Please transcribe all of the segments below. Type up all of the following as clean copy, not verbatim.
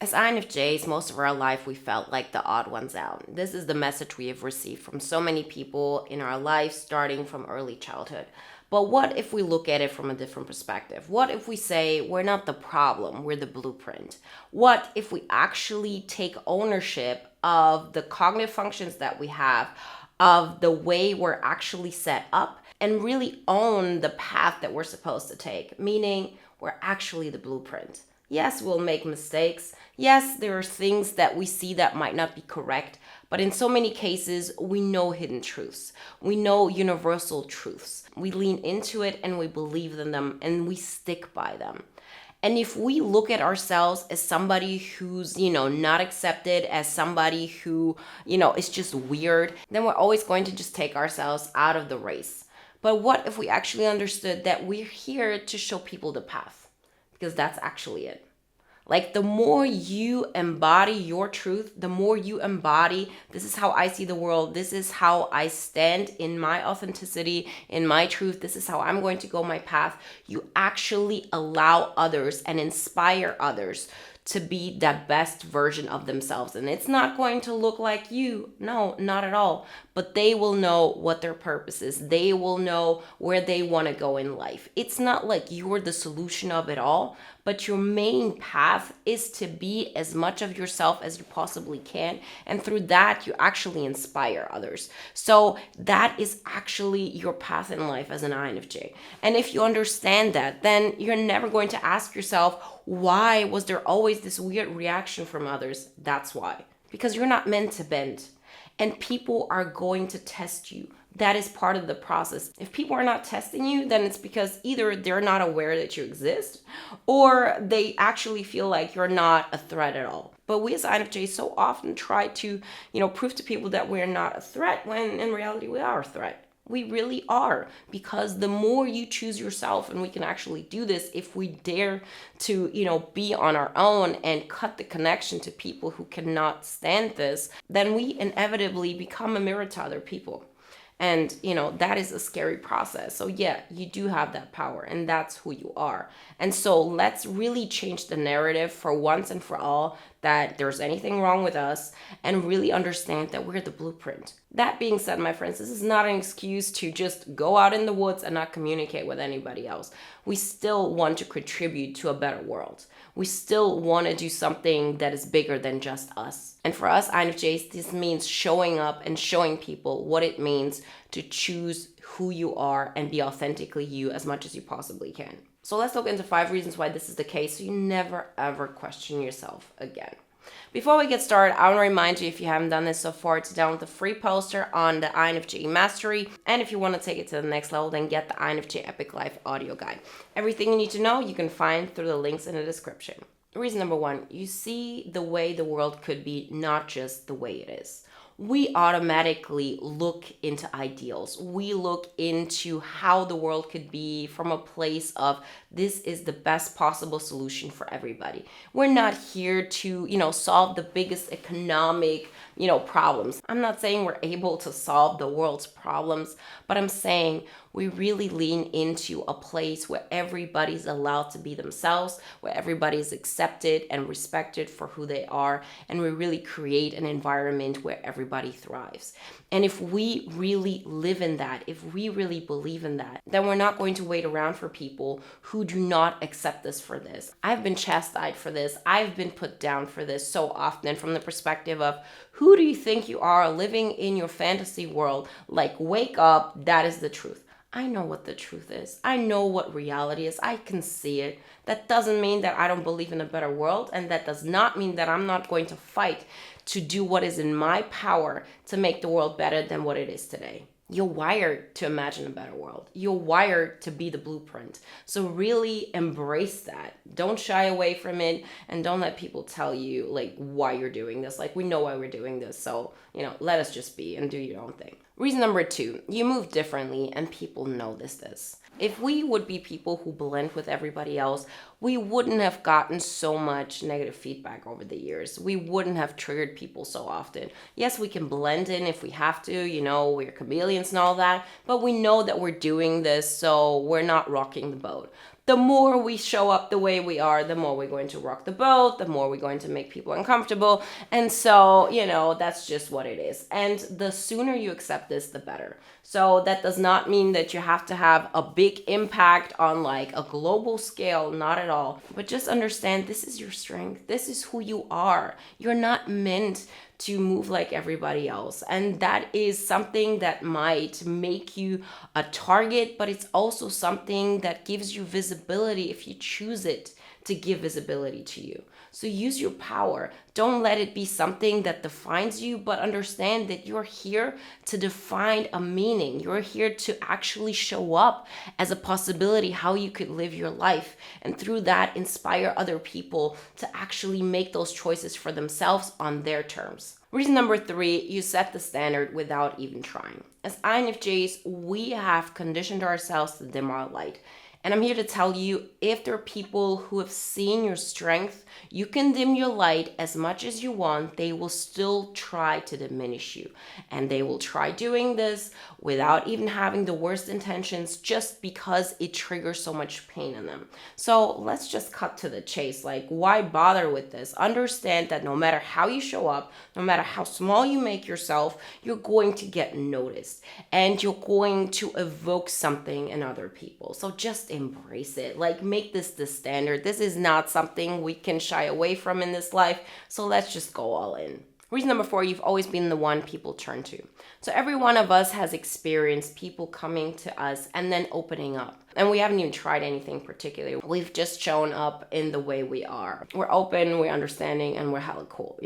As INFJs, most of our life we felt like the odd ones out. This is the message we have received from so many people in our life, starting from early childhood. But what if we look at it from a different perspective? What if we say we're not the problem, we're the blueprint? What if we actually take ownership of the cognitive functions that we have, of the way we're actually set up, and really own the path that we're supposed to take? Meaning, we're actually the blueprint. Yes, we'll make mistakes. Yes, there are things that we see that might not be correct, but in so many cases, we know hidden truths. We know universal truths. We lean into it and we believe in them and we stick by them. And if we look at ourselves as somebody who's, not accepted, as somebody who, is just weird, then we're always going to just take ourselves out of the race. But what if we actually understood that we're here to show people the path? Because that's actually it. Like, the more you embody your truth, the more you embody, this is how I see the world, this is how I stand in my authenticity, in my truth, this is how I'm going to go my path. You actually allow others and inspire others to be that best version of themselves. And it's not going to look like you. No, not at all. But they will know what their purpose is. They will know where they want to go in life. It's not like you're the solution of it all, but your main path is to be as much of yourself as you possibly can. And through that, you actually inspire others. So that is actually your path in life as an INFJ. And if you understand that, then you're never going to ask yourself, why was there always this weird reaction from others? That's why. Because you're not meant to bend. And people are going to test you. That is part of the process. If people are not testing you, then it's because either they're not aware that you exist, or they actually feel like you're not a threat at all. But we as INFJs so often try to, prove to people that we're not a threat, when in reality we are a threat. We really are, because the more you choose yourself, and we can actually do this if we dare to, be on our own and cut the connection to people who cannot stand this, then we inevitably become a mirror to other people. And, that is a scary process. So yeah, you do have that power, and that's who you are. And so let's really change the narrative for once and for all, that there's anything wrong with us, and really understand that we're the blueprint. That being said, my friends, this is not an excuse to just go out in the woods and not communicate with anybody else. We still want to contribute to a better world. We still want to do something that is bigger than just us. And for us INFJs, this means showing up and showing people what it means to choose who you are and be authentically you as much as you possibly can. So let's look into 5 reasons why this is the case, so you never ever question yourself again. Before we get started, I want to remind you, if you haven't done this so far, to download the free poster on the INFJ Mastery. And if you want to take it to the next level, then get the INFJ Epic Life audio guide. Everything you need to know, you can find through the links in the description. Reason number 1, you see the way the world could be, not just the way it is. We automatically look into ideals. We look into how the world could be from a place of, this is the best possible solution for everybody. We're not here to, solve the biggest economic, problems. I'm not saying we're able to solve the world's problems, but I'm saying we really lean into a place where everybody's allowed to be themselves, where everybody's accepted and respected for who they are, and we really create an environment where everybody thrives. And if we really live in that, if we really believe in that, then we're not going to wait around for people who do not accept us for this. I've been chastised for this. I've been put down for this so often, from the perspective of, who do you think you are, living in your fantasy world? Like, wake up, that is the truth. I know what the truth is. I know what reality is. I can see it. That doesn't mean that I don't believe in a better world, and that does not mean that I'm not going to fight to do what is in my power to make the world better than what it is today. You're wired to imagine a better world. You're wired to be the blueprint. So really embrace that. Don't shy away from it, and don't let people tell you why you're doing this. We know why we're doing this. So, let us just be and do your own thing. Reason number 2, you move differently and people notice this. If we would be people who blend with everybody else, we wouldn't have gotten so much negative feedback over the years. We wouldn't have triggered people so often. Yes, we can blend in if we have to, we're chameleons and all that, but we know that we're doing this, so we're not rocking the boat. the more we show up the way we are, the more we're going to rock the boat, the more we're going to make people uncomfortable. And so, that's just what it is. And the sooner you accept this, the better. So that does not mean that you have to have a big impact on like a global scale, not at all. But just understand this is your strength. This is who you are. You're not meant to move like everybody else. And that is something that might make you a target, but it's also something that gives you visibility if you choose it to give visibility to you. So use your power. Don't let it be something that defines you, but understand that you're here to define a meaning. You're here to actually show up as a possibility how you could live your life. And through that, inspire other people to actually make those choices for themselves on their terms. Reason number 3, you set the standard without even trying. As INFJs, we have conditioned ourselves to dim our light. And I'm here to tell you, if there are people who have seen your strength, you can dim your light as much as you want, they will still try to diminish you. And they will try doing this without even having the worst intentions, just because it triggers so much pain in them. So let's just cut to the chase. Like, why bother with this? Understand that no matter how you show up, no matter how small you make yourself, you're going to get noticed. And you're going to evoke something in other people. So just embrace it. Like, make this the standard. This is not something we can shy away from in this life. So let's just go all in. Reason number 4, you've always been the one people turn to. So every one of us has experienced people coming to us and then opening up. And we haven't even tried anything particular. We've just shown up in the way we are. We're open, we're understanding, and we're hella cool,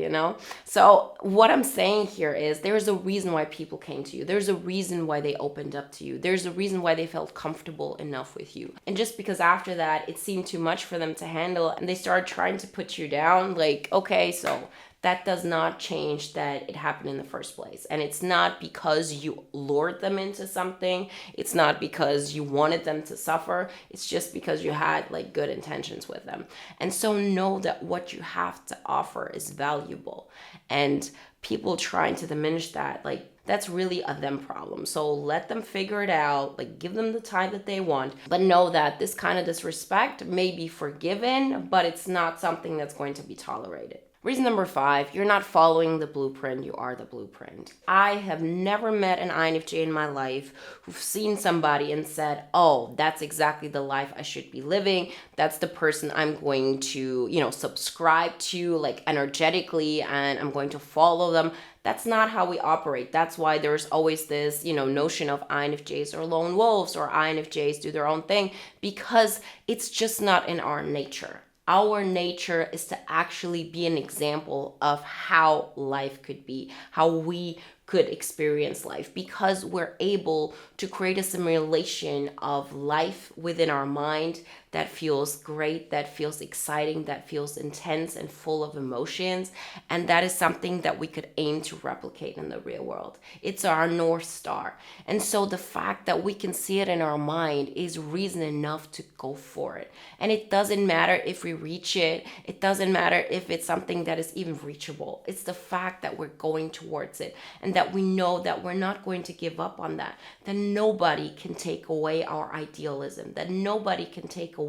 So what I'm saying here is there's a reason why people came to you. There's a reason why they opened up to you. There's a reason why they felt comfortable enough with you. And just because after that, it seemed too much for them to handle and they started trying to put you down, like, okay, so that does not change that it happened in the first place. And it's not because you lured them into something. It's not because you wanted them to suffer. It's just because you had like good intentions with them. And so know that what you have to offer is valuable. And people trying to diminish that, like, that's really a them problem. So let them figure it out, like give them the time that they want, but know that this kind of disrespect may be forgiven, but it's not something that's going to be tolerated. Reason number 5, you're not following the blueprint, you are the blueprint. I have never met an INFJ in my life who've seen somebody and said, oh, that's exactly the life I should be living. That's the person I'm going to, subscribe to, like, energetically, and I'm going to follow them. That's not how we operate. That's why there's always this, notion of INFJs are lone wolves or INFJs do their own thing, because it's just not in our nature. Our nature is to actually be an example of how life could be, how we could experience life, because we're able to create a simulation of life within our mind that feels great, that feels exciting, that feels intense and full of emotions. And that is something that we could aim to replicate in the real world. It's our North Star. And so the fact that we can see it in our mind is reason enough to go for it. And it doesn't matter if we reach it. It doesn't matter if it's something that is even reachable. It's the fact that we're going towards it and that we know that we're not going to give up on that, that nobody can take away our idealism, that nobody can take away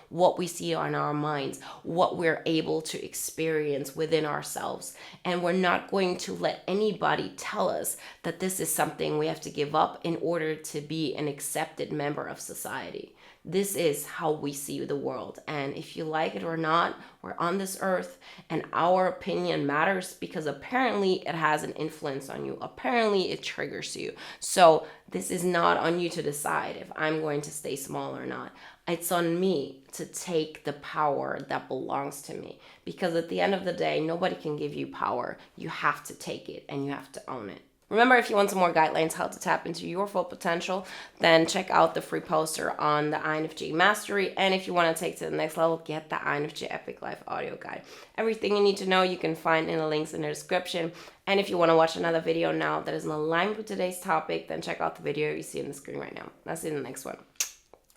what we see on our minds, what we're able to experience within ourselves. And we're not going to let anybody tell us that this is something we have to give up in order to be an accepted member of society. This is how we see the world. And if you like it or not, we're on this earth and our opinion matters because apparently it has an influence on you. Apparently it triggers you. So this is not on you to decide if I'm going to stay small or not. It's on me to take the power that belongs to me, because at the end of the day, nobody can give you power. You have to take it and you have to own it. Remember, if you want some more guidelines how to tap into your full potential, then check out the free poster on the INFJ Mastery. And if you want to take to the next level, get the INFJ Epic Life audio guide. Everything you need to know you can find in the links in the description. And if you want to watch another video now that is in alignment with today's topic, then check out the video you see on the screen right now. I'll see you in the next one.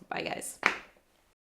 Bye, guys.